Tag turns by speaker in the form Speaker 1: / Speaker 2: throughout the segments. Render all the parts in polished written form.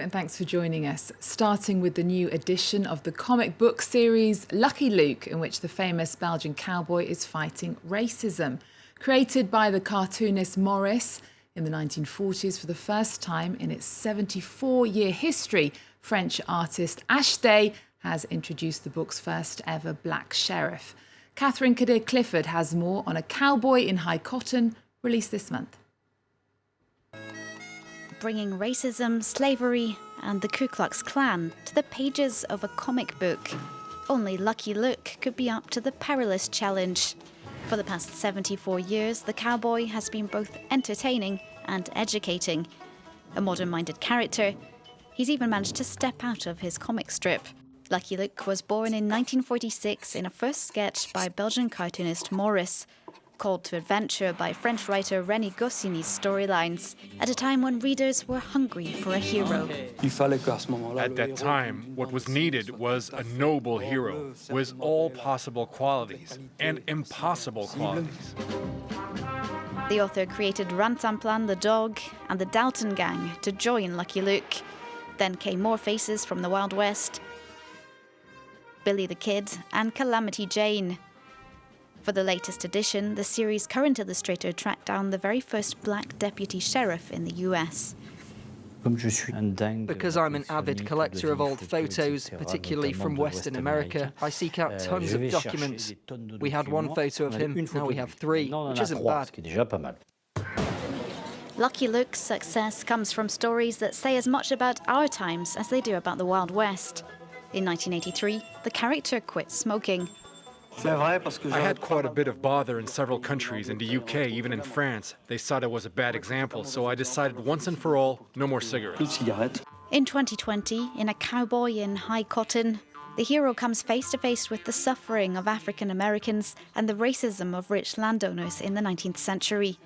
Speaker 1: and thanks for joining us. Starting with the new edition of the comic book series Lucky Luke, in which the famous Belgian cowboy is fighting racism. Created by the cartoonist Maîtresse in the 1940s, for the first time in its 74-year history, French artist Achdé has introduced the book's first ever black sheriff. Catherine Clifford has more on a cowboy in high cotton, released this month.
Speaker 2: Bringing racism, slavery and the Ku Klux Klan to the pages of a comic book. Only Lucky Luke could be up to the perilous challenge. For the past 74 years, the cowboy has been both entertaining and educating. A modern-minded character, he's even managed to step out of his comic strip. Lucky Luke was born in 1946 in a first sketch by Belgian cartoonist Maîtresse, called to adventure by French writer René Goscinny's storylines, at a time when readers were hungry for a hero.
Speaker 3: At that time, what was needed was a noble hero with all possible qualities and impossible qualities.
Speaker 2: The author created Rantanplan the dog and the Dalton gang to join Lucky Luke. Then came more faces from the Wild West, Billy the Kid and Calamity Jane. For the latest edition, the series' current illustrator tracked down the very first black deputy sheriff in the US.
Speaker 4: Because I'm an avid collector of old photos, particularly from Western America, I seek out tons of documents. We had one photo of him, now we have three, which isn't bad.
Speaker 2: Lucky Luke's success comes from stories that say as much about our times as they do about the Wild West. In 1983, the character quit smoking.
Speaker 3: I had quite a bit of bother in several countries, in the UK, even in France. They said I was a bad example, so I decided once and for all, no more cigarettes.
Speaker 2: In 2020, in A Cowboy in High Cotton, the hero comes face to face with the suffering of African Americans and the racism of rich landowners in the 19th century,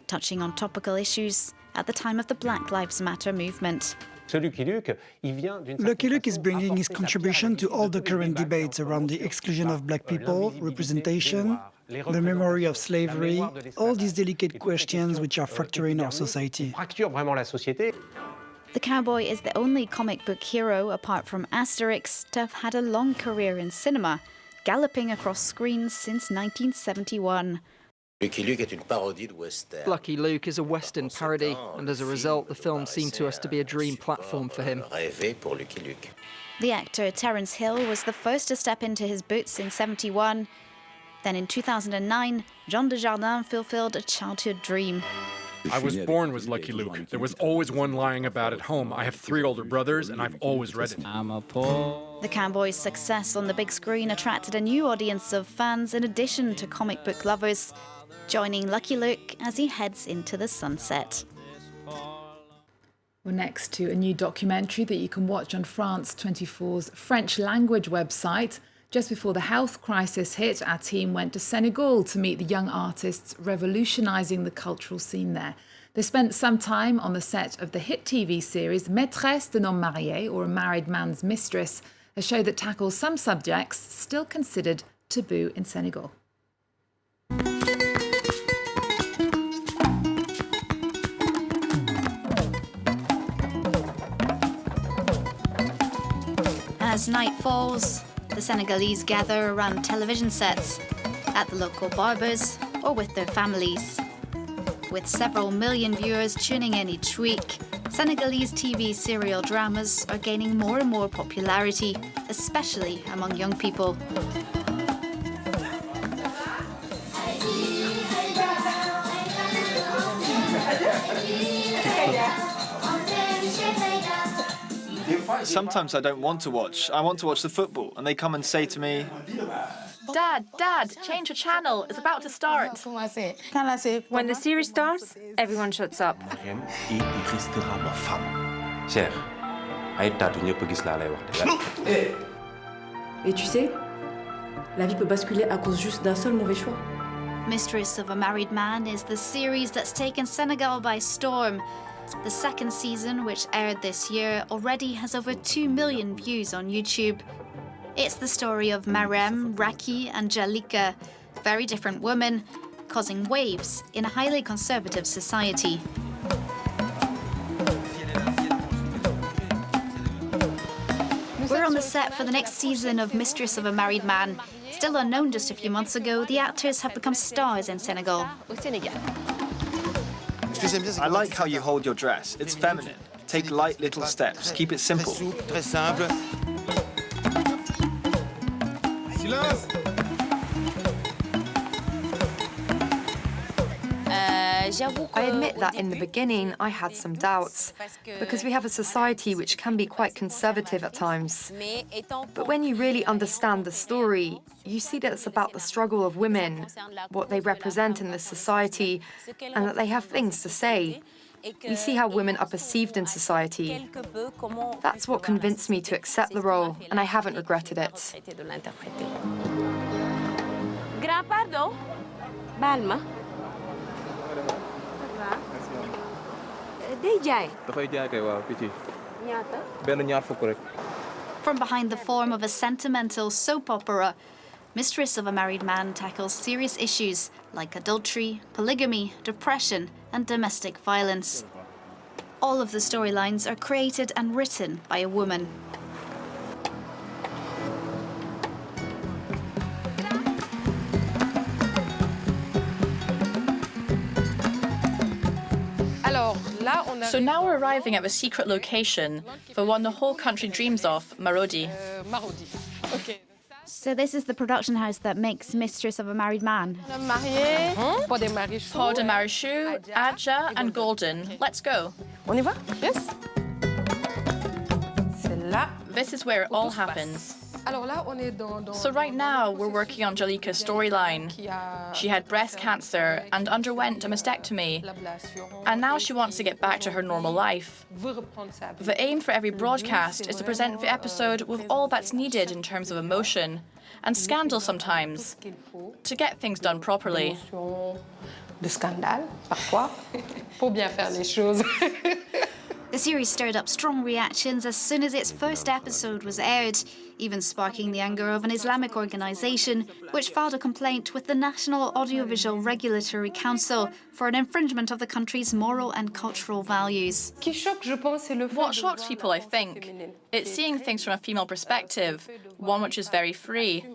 Speaker 2: touching on topical issues at the time of the Black Lives Matter movement.
Speaker 5: Lucky Luke is bringing his contribution to all the current debates around the exclusion of black people, representation, the memory of slavery, all these delicate questions which are fracturing our society.
Speaker 2: The cowboy is the only comic book hero, apart from Asterix, to have had a long career in cinema, galloping across screens since 1971.
Speaker 4: Lucky Luke is a Western parody, and as a result, the film seemed to us to be a dream platform for him.
Speaker 2: The actor Terence Hill was the first to step into his boots in '71. Then in 2009, Jean Dujardin fulfilled a childhood dream.
Speaker 3: I was born with Lucky Luke. There was always one lying about at home. I have 3 older brothers, and I've always read it.
Speaker 2: The cowboy's success on the big screen attracted a new audience of fans in addition to comic book lovers, joining Lucky Luke as he heads into the sunset.
Speaker 1: We're next to a new documentary that you can watch on France 24's French language website. Just before the health crisis hit, our team went to Senegal to meet the young artists revolutionising the cultural scene there. They spent some time on the set of the hit TV series Maîtresse, homme, marié, or A Married Man's Mistress, a show that tackles some subjects still considered taboo in Senegal.
Speaker 2: As night falls, the Senegalese gather around television sets, at the local barbers, or with their families. With several million viewers tuning in each week, Senegalese TV serial dramas are gaining more and more popularity, especially among young people.
Speaker 6: Sometimes I don't want to watch. I want to watch the football, and they come and say to me,
Speaker 7: Dad, change the channel. It's about to start.
Speaker 8: When the series starts, everyone shuts up.
Speaker 9: Et tu sais, la vie peut basculer à cause juste d'un seul mauvais choix.
Speaker 2: Mistress of a Married Man is the series that's taken Senegal by storm. The second season, which aired this year, already has over 2 million views on YouTube. It's the story of Marem, Raki and Jalika, very different women, causing waves in a highly conservative society. We're on the set for the next season of Mistress of a Married Man. Still unknown just a few months ago, the actors have become stars in Senegal.
Speaker 6: I like how you hold your dress. It's feminine. Take light little steps. Keep it simple.
Speaker 8: I admit that in the beginning I had some doubts, because we have a society which can be quite conservative at times. But when you really understand the story, you see that it's about the struggle of women, what they represent in this society, and that they have things to say. We see how women are perceived in society. That's what convinced me to accept the role, and I haven't regretted it.
Speaker 7: Grand pardon? Balma.
Speaker 2: From behind the form of a sentimental soap opera, Mistress of a Married Man tackles serious issues like adultery, polygamy, depression, and domestic violence. All of the storylines are created and written by a woman.
Speaker 7: So now we're arriving at the secret location for one the whole country dreams of, Marodi.
Speaker 2: So this is the production house that makes Mistress of a Married Man.
Speaker 7: Marié, Paul de Marichou, Achdé, and Golden. Let's go.
Speaker 9: On y va?
Speaker 7: Yes. This is where it all happens. So right now, we're working on Jalika's storyline. She had breast cancer and underwent a mastectomy, and now she wants to get back to her normal life. The aim for every broadcast is to present the episode with all that's needed in terms of emotion, and scandal sometimes, to get things done properly.
Speaker 10: De scandale, parfois, pour bien faire les choses.
Speaker 2: The series stirred up strong reactions as soon as its first episode was aired, even sparking the anger of an Islamic organisation which filed a complaint with the National Audiovisual Regulatory Council for an infringement of the country's moral and cultural values.
Speaker 7: What shocks people, I think, it's seeing things from a female perspective, one which is very free.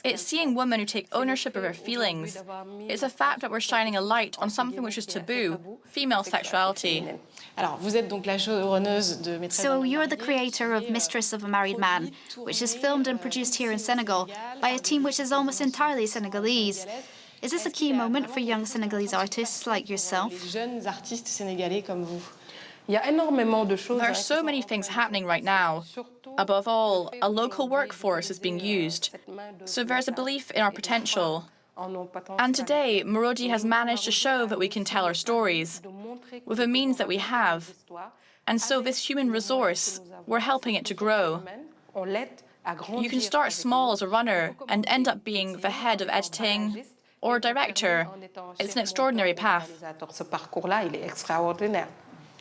Speaker 7: It's seeing women who take ownership of their feelings. It's a fact that we're shining a light on something which is taboo, female sexuality.
Speaker 2: So you're the creator of Mistress of a Married Man, which is filmed and produced here in Senegal by a team which is almost entirely Senegalese. Is this a key moment for young Senegalese artists like yourself?
Speaker 7: There are so many things happening right now. Above all, a local workforce is being used. So there's a belief in our potential. And today, Marodi has managed to show that we can tell our stories with the means that we have. And so this human resource, we're helping it to grow. You can start small as a runner and end up being the head of editing or a director. It's an extraordinary path.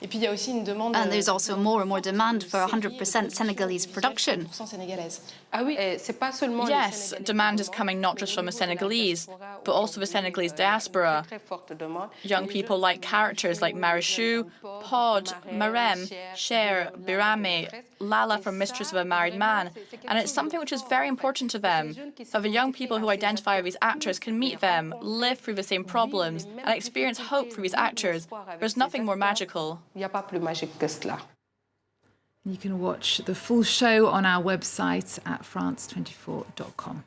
Speaker 2: And there's also more and more demand for 100% Senegalese production.
Speaker 7: Yes, demand is coming not just from the Senegalese, but also the Senegalese diaspora. Young people like characters like Marichou, Pod, Marem, Cher, Birame, Lala from Mistress of a Married Man, and it's something which is very important to them, that the young people who identify with these actors can meet them, live through the same problems, and experience hope through these actors. There's nothing more magical.
Speaker 1: You can watch the full show on our website at france24.com.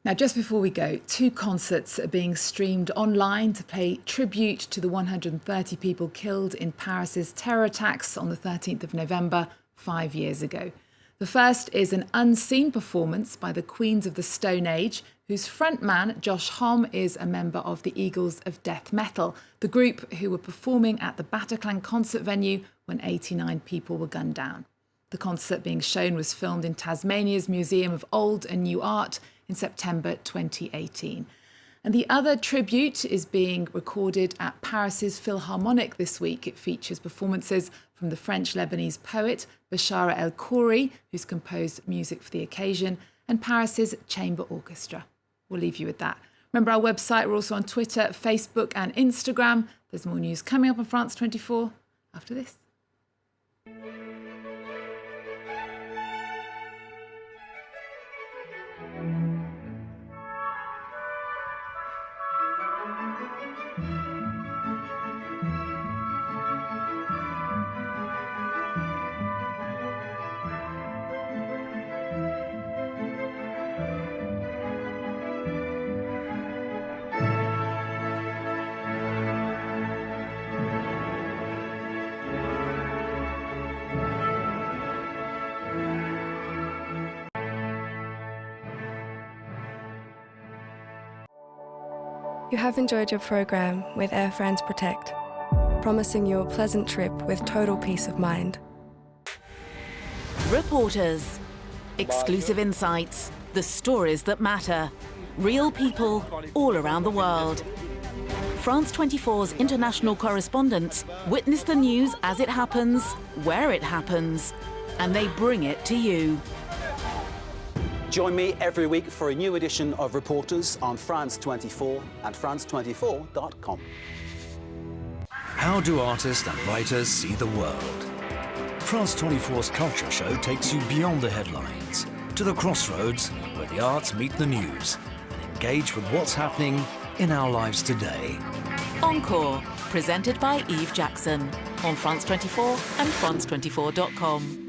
Speaker 1: Now, just before we go, 2 concerts are being streamed online to pay tribute to the 130 people killed in Paris's terror attacks on the 13th of November, 5 years ago. The first is an unseen performance by the Queens of the Stone Age, whose frontman, Josh Homme, is a member of the Eagles of Death Metal, the group who were performing at the Bataclan concert venue when 89 people were gunned down. The concert being shown was filmed in Tasmania's Museum of Old and New Art in September 2018. And the other tribute is being recorded at Paris's Philharmonic this week. It features performances from the French-Lebanese poet Bashara El Khoury, who's composed music for the occasion, and Paris's Chamber Orchestra. We'll leave you with that. Remember our website, we're also on Twitter, Facebook and Instagram. There's more news coming up on France 24 after this.
Speaker 11: You have enjoyed your programme with Air France Protect, promising you a pleasant trip with total peace of mind.
Speaker 12: Reporters. Exclusive insights. The stories that matter. Real people all around the world. France 24's international correspondents witness the news as it happens, where it happens, and they bring it to you.
Speaker 13: Join me every week for a new edition of Reporters on France 24 and France24.com.
Speaker 14: How do artists and writers see the world? France 24's culture show takes you beyond the headlines, to the crossroads where the arts meet the news, and engage with what's happening in our lives today.
Speaker 12: Encore, presented by Eve Jackson on France 24 and France24.com.